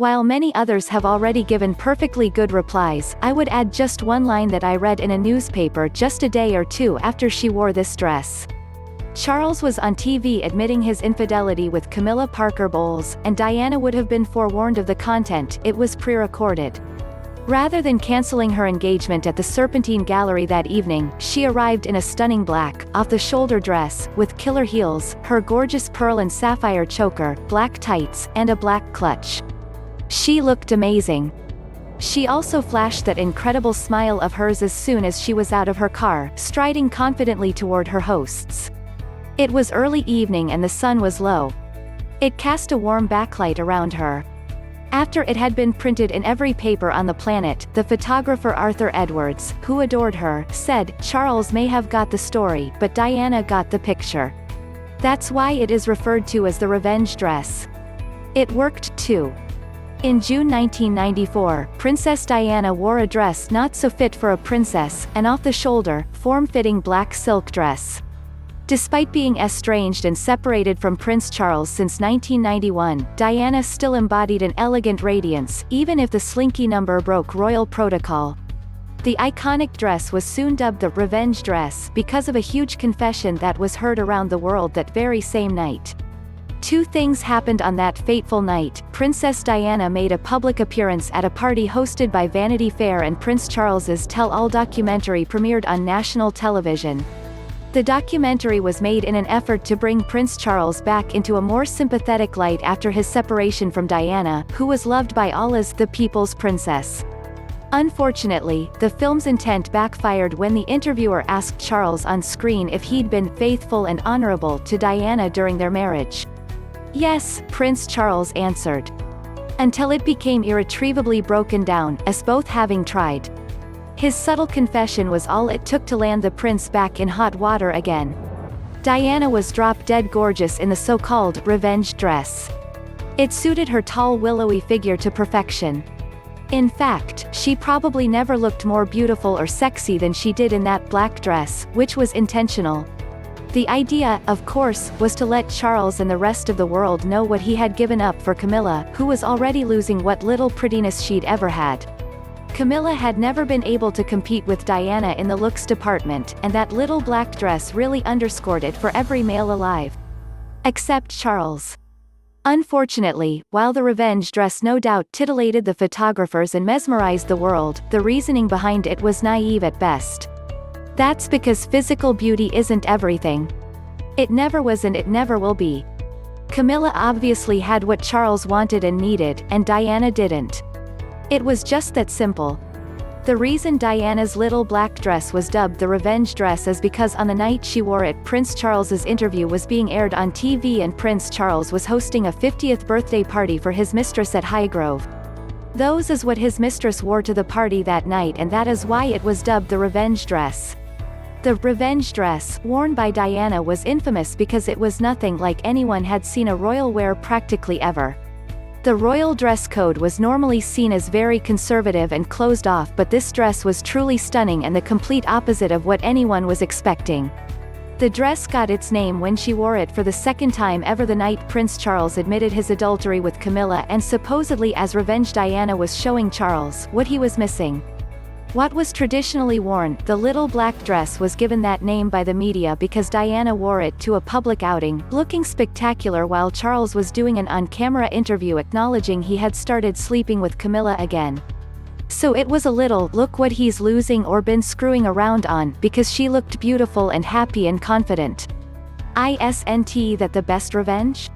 While many others have already given perfectly good replies, I would add just one line that I read in a newspaper just a day or two after she wore this dress. Charles was on TV admitting his infidelity with Camilla Parker Bowles, and Diana would have been forewarned of the content. It was pre-recorded. Rather than canceling her engagement at the Serpentine Gallery that evening, she arrived in a stunning black, off-the-shoulder dress, with killer heels, her gorgeous pearl and sapphire choker, black tights, and a black clutch. She looked amazing. She also flashed that incredible smile of hers as soon as she was out of her car, striding confidently toward her hosts. It was early evening and the sun was low. It cast a warm backlight around her. After it had been printed in every paper on the planet, the photographer Arthur Edwards, who adored her, said, "Charles may have got the story, but Diana got the picture." That's why it is referred to as the revenge dress. It worked too. In June 1994, Princess Diana wore a dress not so fit for a princess, an off-the-shoulder, form-fitting black silk dress. Despite being estranged and separated from Prince Charles since 1991, Diana still embodied an elegant radiance, even if the slinky number broke royal protocol. The iconic dress was soon dubbed the revenge dress because of a huge confession that was heard around the world that very same night. Two things happened on that fateful night. Princess Diana made a public appearance at a party hosted by Vanity Fair, and Prince Charles's Tell-All documentary premiered on national television. The documentary was made in an effort to bring Prince Charles back into a more sympathetic light after his separation from Diana, who was loved by all as the people's princess. Unfortunately, the film's intent backfired when the interviewer asked Charles on screen if he'd been faithful and honorable to Diana during their marriage. "Yes," Prince Charles answered. Until it became irretrievably broken down, as both having tried. His subtle confession was all it took to land the prince back in hot water again. Diana was drop-dead gorgeous in the so-called revenge dress. It suited her tall willowy figure to perfection. In fact, she probably never looked more beautiful or sexy than she did in that black dress, which was intentional. The idea, of course, was to let Charles and the rest of the world know what he had given up for Camilla, who was already losing what little prettiness she'd ever had. Camilla had never been able to compete with Diana in the looks department, and that little black dress really underscored it for every male alive. Except Charles. Unfortunately, while the revenge dress no doubt titillated the photographers and mesmerized the world, the reasoning behind it was naive at best. That's because physical beauty isn't everything. It never was and it never will be. Camilla obviously had what Charles wanted and needed, and Diana didn't. It was just that simple. The reason Diana's little black dress was dubbed the revenge dress is because on the night she wore it, Prince Charles's interview was being aired on TV and Prince Charles was hosting a 50th birthday party for his mistress at Highgrove. Those is what his mistress wore to the party that night, and that is why it was dubbed the revenge dress. The revenge dress, worn by Diana, was infamous because it was nothing like anyone had seen a royal wear practically ever. The royal dress code was normally seen as very conservative and closed off, but this dress was truly stunning and the complete opposite of what anyone was expecting. The dress got its name when she wore it for the second time ever the night Prince Charles admitted his adultery with Camilla, and supposedly as revenge Diana was showing Charles what he was missing. What was traditionally worn, the little black dress, was given that name by the media because Diana wore it to a public outing, looking spectacular while Charles was doing an on-camera interview acknowledging he had started sleeping with Camilla again. So it was a little, look what he's losing or been screwing around on, because she looked beautiful and happy and confident. Isn't that the best revenge?